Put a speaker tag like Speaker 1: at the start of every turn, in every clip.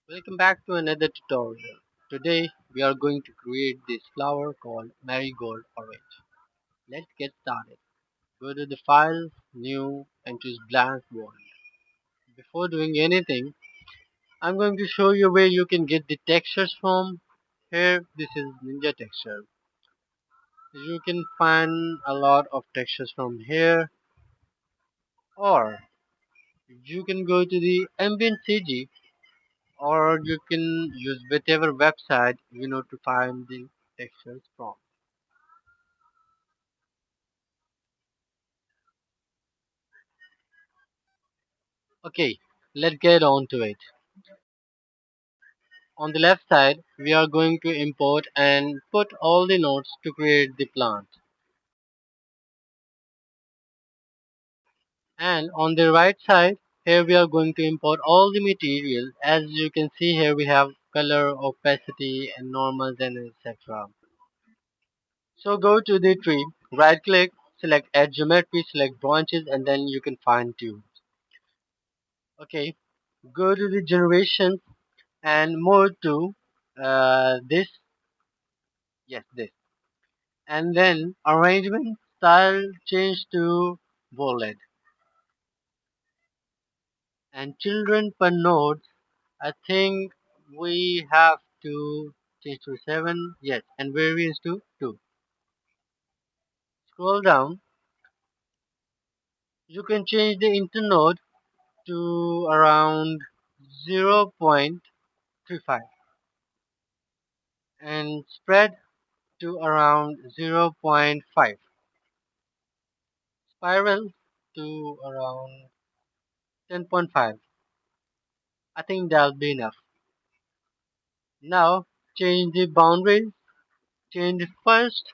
Speaker 1: Welcome back to another tutorial. Today we are going to create this flower called Marigold Orange. Let's get started. Go to the file, new and choose blank world. Before doing anything, I'm going to show you where you can get the textures from. Here this is Ninja Texture. You can find a lot of textures from here, or you can go to the ambient CG, or you can use whatever website you know to find the textures from. Okay, let's get on to it. On the left side, we are going to import and put all the nodes to create the plant. And on the right side, here we are going to import all the materials. As you can see here, we have color, opacity, and normals, and etc. So go to the tree, right click, select add geometry, select branches, and then you can find tubes. Okay, go to the generation and move to this, yes, this. And then arrangement style change to bullet, and children per node, I think we have to change to 7, yes, and variance to 2. Scroll down, you can change the internode to around 0.35 and spread to around zero point 0.5, spiral to around 10.5. I think that'll be enough. Now change the boundaries, change the first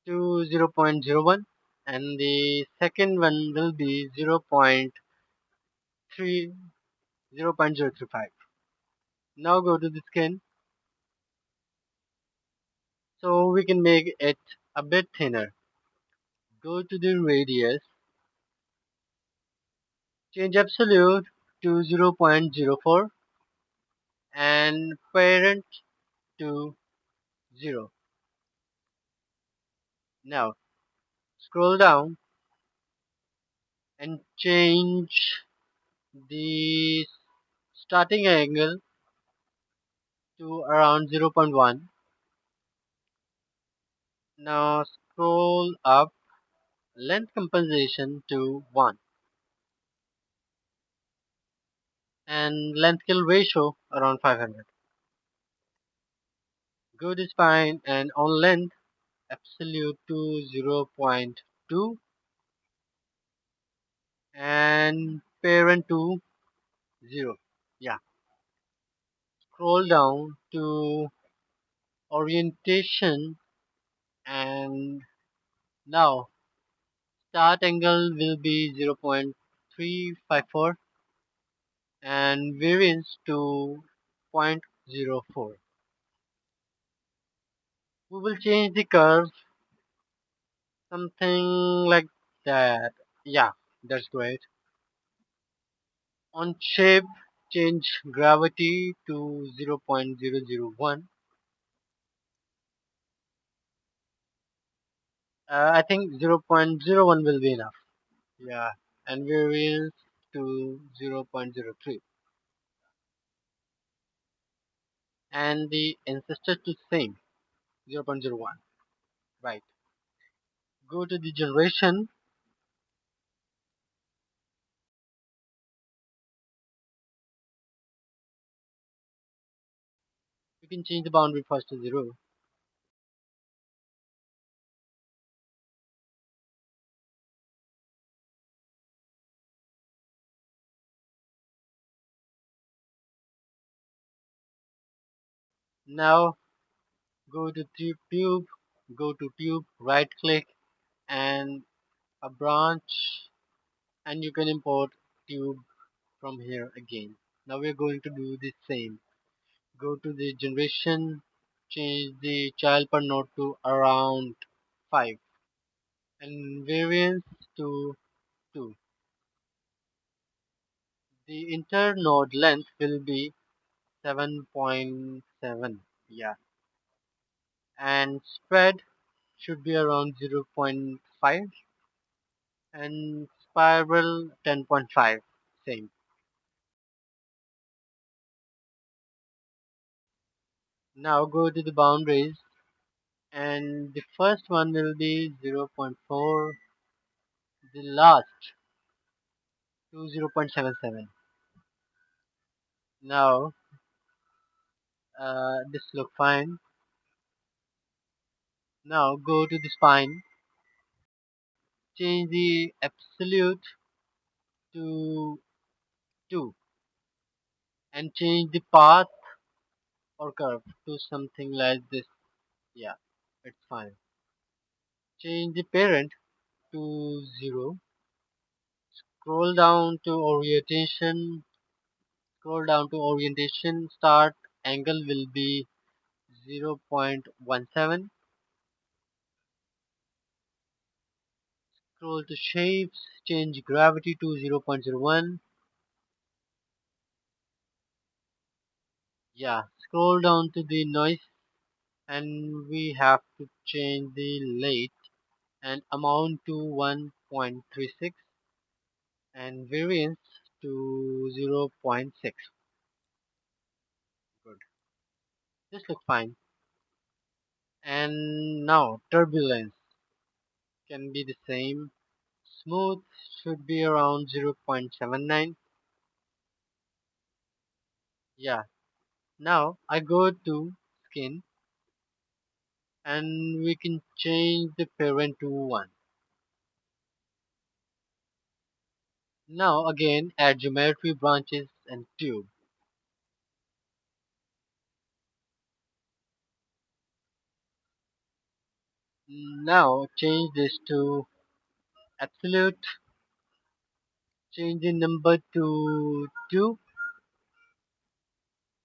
Speaker 1: to 0.01 and the second one will be 0.035. Now go to the skin, so we can make it a bit thinner. Go to the radius, change absolute to 0.04 and parent to 0. Now scroll down and change the starting angle to around zero point 0.1. Now scroll up, length compensation to 1 and length kill ratio around 500. Go to spine and on length absolute to zero point 0.2 and parent to 0. Yeah. Scroll down to orientation, and now start angle will be 0.354 and variance to 0.04. We will change the curve something like that. Yeah, that's great. On shape, change gravity to 0.001. I think 0.01 will be enough. Yeah, and variance to 0.03. And the ancestor to same 0.01. Right. Go to the generation. You can change the boundary first to 0. Now go to tube, go to tube, right click and a branch, and you can import tube from here again. Now we're going to do the same. Go to the generation, change the child per node to around 5 and variance to 2. The internode length will be 7.7. Yeah. And spread should be around zero point 0.5 and spiral 10.5. Same. Now go to the boundaries and the first one will be zero point 0.4, the last to 0.77. Now this look fine. Now go to the spine, change the absolute to 2 and change the path or curve to something like this. Yeah, it's fine. Change the parent to 0. Scroll down to orientation. Scroll down to orientation. Start angle will be 0.17. Scroll to shapes. Change gravity to 0.01. Yeah, scroll down to the noise and we have to change the late and amount to 1.36 and variance to zero point 0.6. Good. This looks fine. And now turbulence can be the same. Smooth should be around 0.79. Yeah. Now I go to skin and we can change the parent to 1. Now again add geometry branches and tube. Now change this to absolute. Change the number to 2.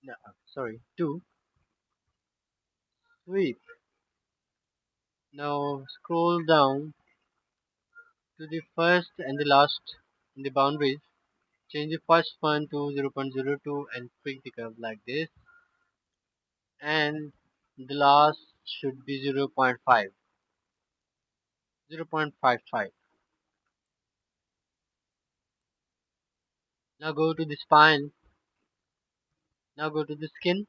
Speaker 1: No, sorry, 2. Sweep. Now scroll down to the first and the last in the boundaries. Change the first one to 0.02 and tweak the curve like this. And the last should be 0.5. 0.55. Now go to the spine. Now go to the skin.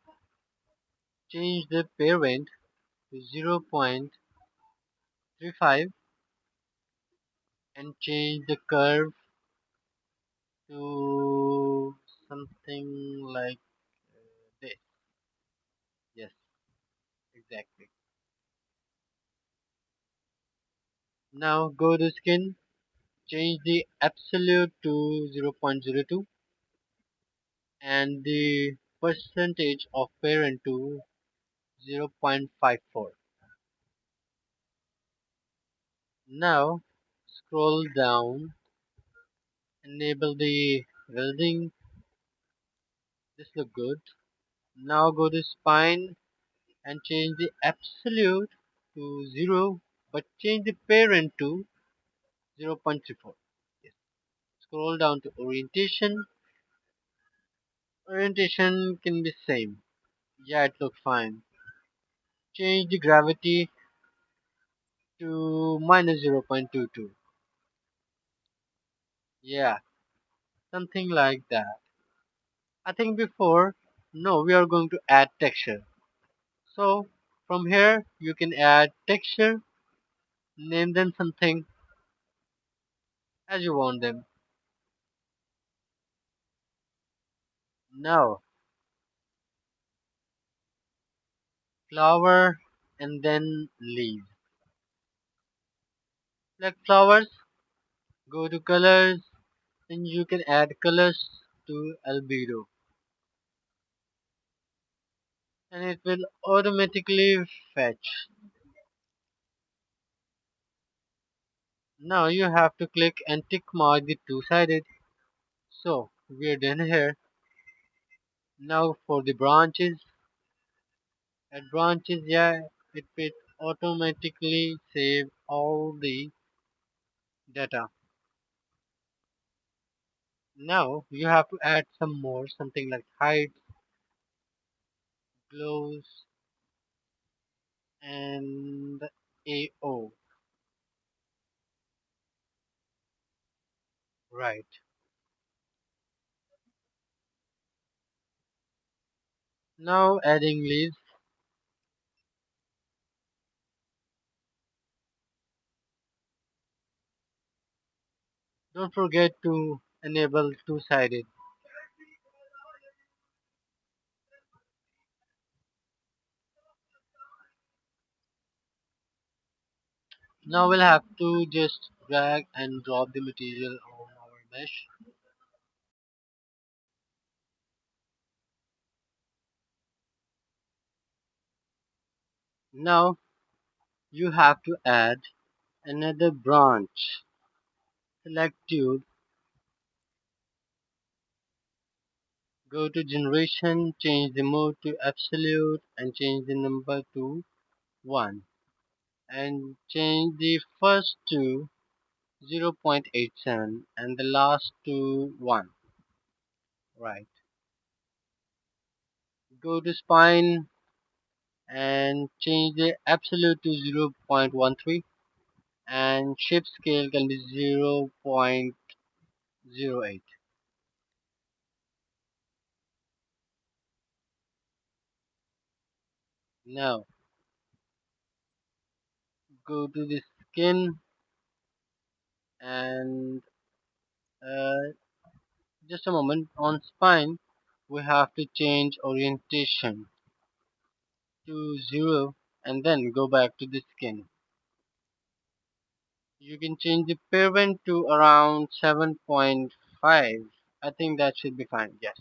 Speaker 1: Change the parent to 0.35 and change the curve to something like this. Yes, exactly. Now go to skin, change the absolute to 0.02 and the percentage of parent to 0.54. Now scroll down, enable the welding. This look good. Now go to spine and change the absolute to 0 but change the parent to 0.34. Yes. Scroll down to orientation. Orientation can be same. Yeah, it looks fine. Change the gravity to minus 0.22. Yeah, something like that. I think before, no, we are going to add texture. So from here, you can add texture, name them something as you want them. Now, flower and then leaves. Like flowers, go to colors, and you can add colors to albedo. And it will automatically fetch. Now you have to click and tick mark the two-sided. So we're done here. Now for the branches. At branches, yeah, it will automatically save all the data. Now you have to add some more, something like height, glows, and AO. Right. Now adding leaves. Don't forget to enable two-sided. Now we'll have to just drag and drop the material on our mesh. Now you have to add another branch. Select tube, go to generation, change the mode to absolute and change the number to 1 and change the first to 0.87 and the last to 1. Right. Go to spine and change the absolute to 0.13 and shape scale can be 0.08. Now go to the skin and uh, just a moment, on spine we have to change orientation to 0 and then go back to the skin. You can change the parent to around 7.5. I think that should be fine, yes.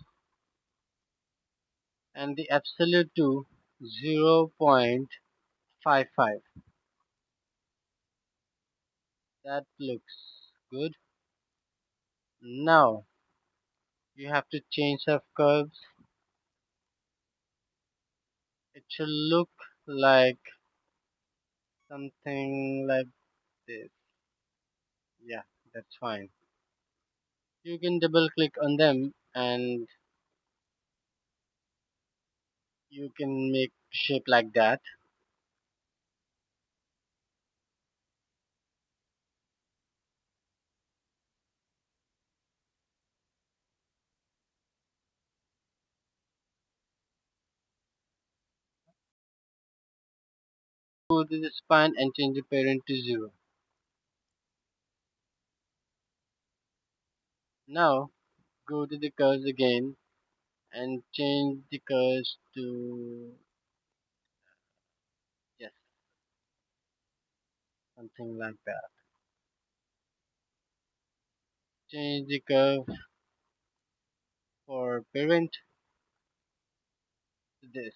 Speaker 1: And the absolute to 0.55. That looks good. Now you have to change of curves. It should look like something like this. Yeah, that's fine. You can double click on them and you can make shape like that. Go to the spine and change the parent to 0. Now go to the curves again and change the curves to, yes, something like that. Change the curve for parent to this.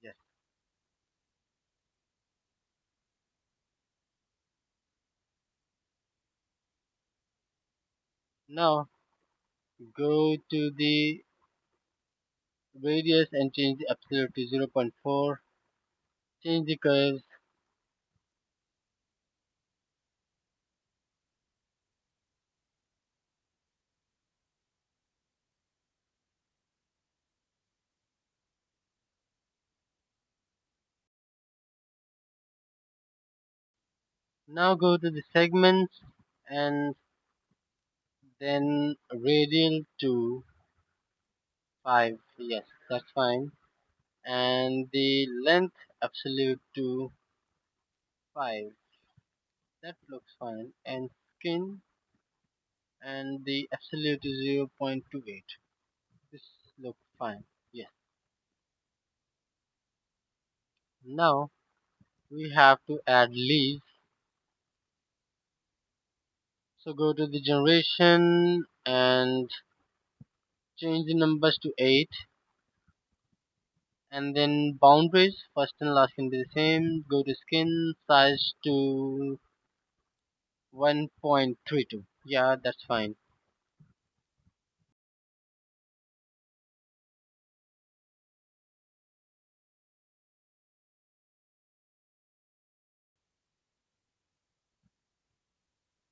Speaker 1: Yes. Now go to the radius and change the absolute to 0.4. Change the curves. Now go to the segments and then radial to 5. Yes, that's fine. And the length absolute to 5. That looks fine. And skin and the absolute is 0.28. This looks fine. Yes. Now we have to add leaves. So go to the generation and change the numbers to 8 and then boundaries first and last can be the same. Go to skin size to 1.32. Yeah, that's fine.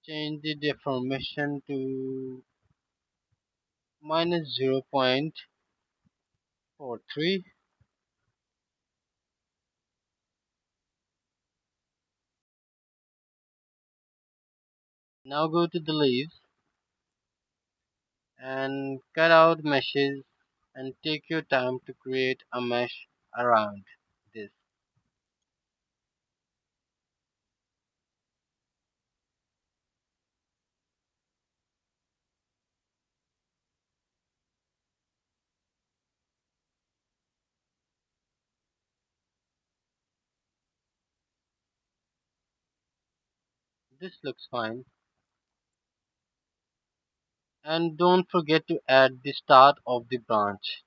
Speaker 1: Change the deformation to minus 0.5. 4, 3. Now go to the leaves and cut out meshes and take your time to create a mesh around this. This looks fine. And don't forget to add the start of the branch.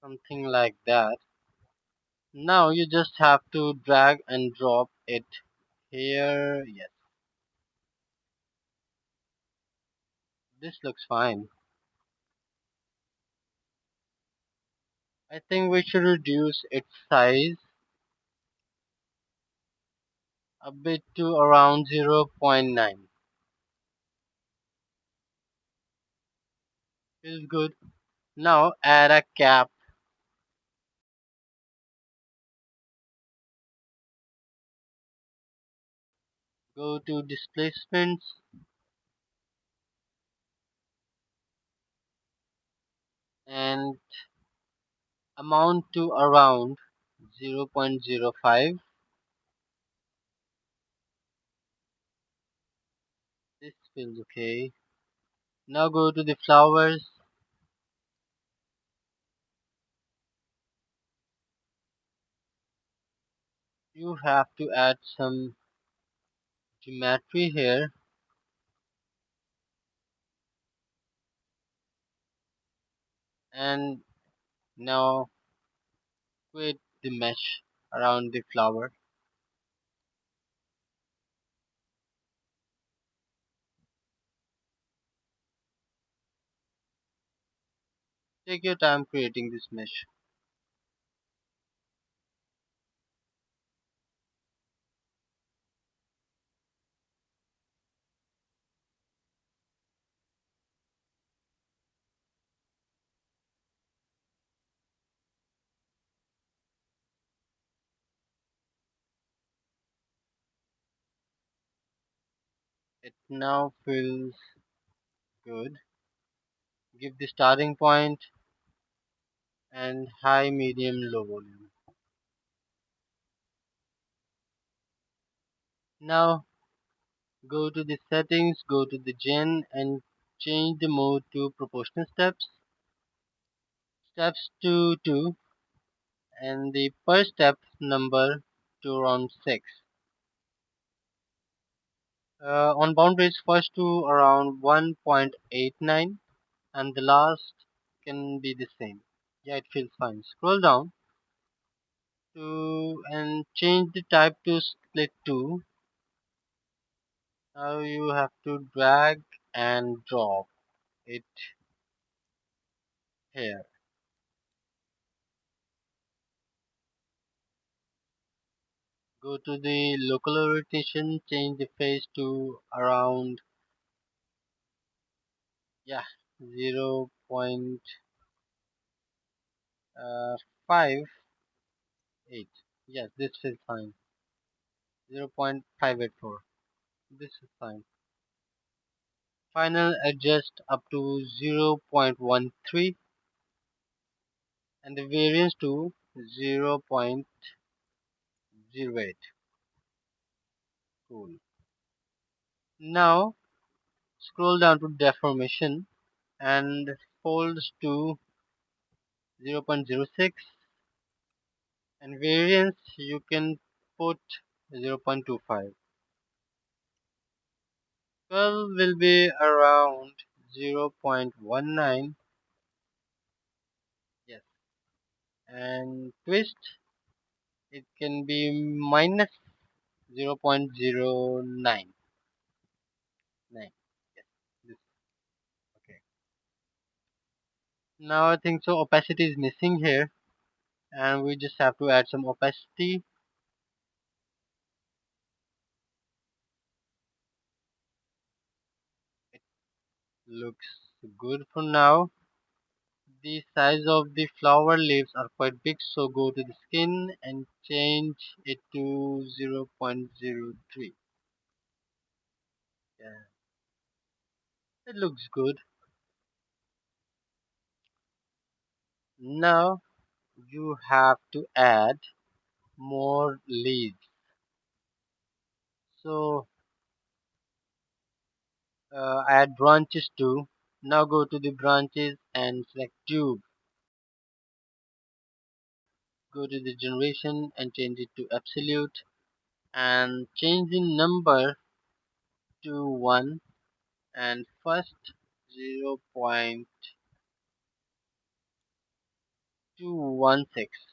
Speaker 1: Something like that. Now you just have to drag and drop it here. Yes, this looks fine. I think we should reduce its size a bit to around zero point 0.9. Feels good. Now add a cap. Go to displacements and amount to around 0.05. This feels okay. Now go to the flowers. You have to add some geometry here and now create the mesh around the flower. Take your time creating this mesh. It now feels good. Give the starting point and high, medium, low volume. Now go to the settings, go to the gen and change the mode to proportional steps. Steps to 2 and the per step number to around 6. On boundaries first to around 1.89 and the last can be the same. Yeah, it feels fine. Scroll down to and change the type to split 2. Now you have to drag and drop it here. Go to the local orientation, change the phase to around, yeah, 0.58. Yes, this is fine. 0.584. This is fine. Final adjust up to 0.13 and the variance to 0.08. Cool. Now scroll down to deformation and folds to 0.06 and variance you can put 0.25. Curl will be around 0.19. Yes, and twist it can be minus 0.099. Yes, this, okay. Now I think so opacity is missing here and we just have to add some opacity. It looks good for now. The size of the flower leaves are quite big, so go to the skin and change it to 0.03. Yeah, it looks good. Now you have to add more leaves. So add branches too. Now go to the branches and select tube. Go to the generation and change it to absolute and change the number to 1 and first 0.216,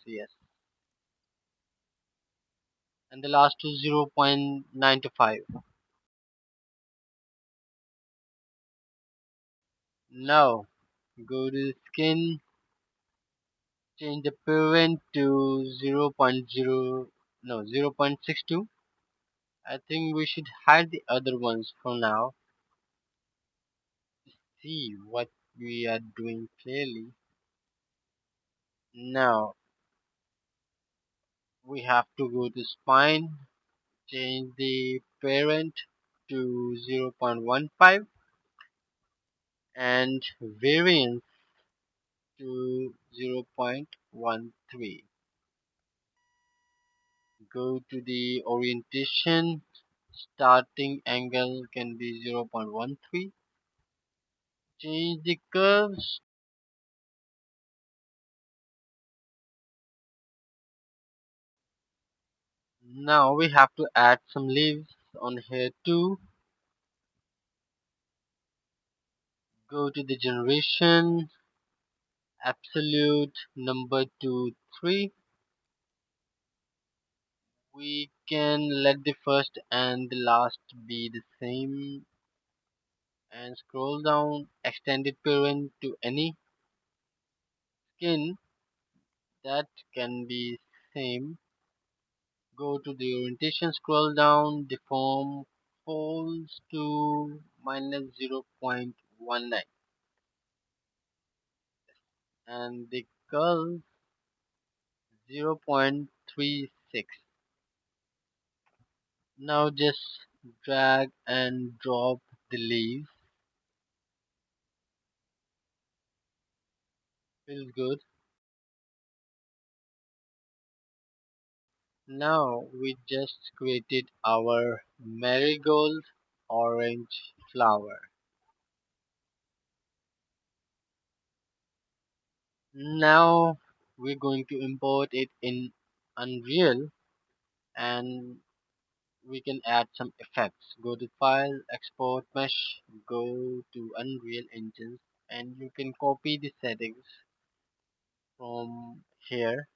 Speaker 1: yes, and the last to 0.925. Now go to the skin, change the parent to 0.0, no, 0.62. I think we should hide the other ones for now. See what we are doing clearly. Now we have to go to spine, change the parent to 0.15 and variance to 0.13. Go to the orientation, starting angle can be 0.13. Change the curves. Now we have to add some leaves on here too. Go to the generation, absolute number to 3. We can let the first and the last be the same and scroll down, extended parent to any skin that can be same. Go to the orientation, scroll down, deform folds to minus 0.19 and the curl 0.36. Now just drag and drop the leaves. Feels good. Now we just created our marigold orange flower. Now we're going to import it in Unreal and we can add some effects. Go to file, export mesh, go to Unreal Engines and you can copy the settings from here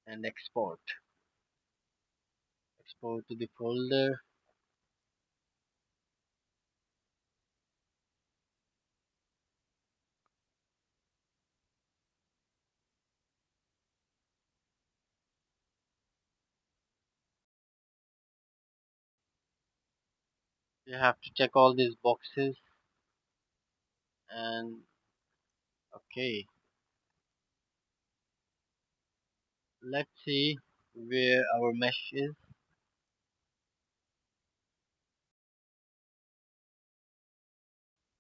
Speaker 1: and export. Export to the folder. You have to check all these boxes and okay, let's see where our mesh is.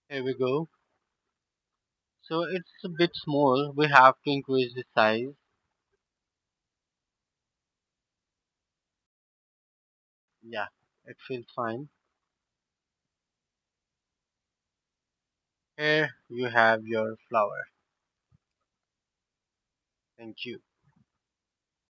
Speaker 1: Here we go. So it's a bit small. We have to increase the size. Yeah, it feels fine. Here you have your flower. Thank you.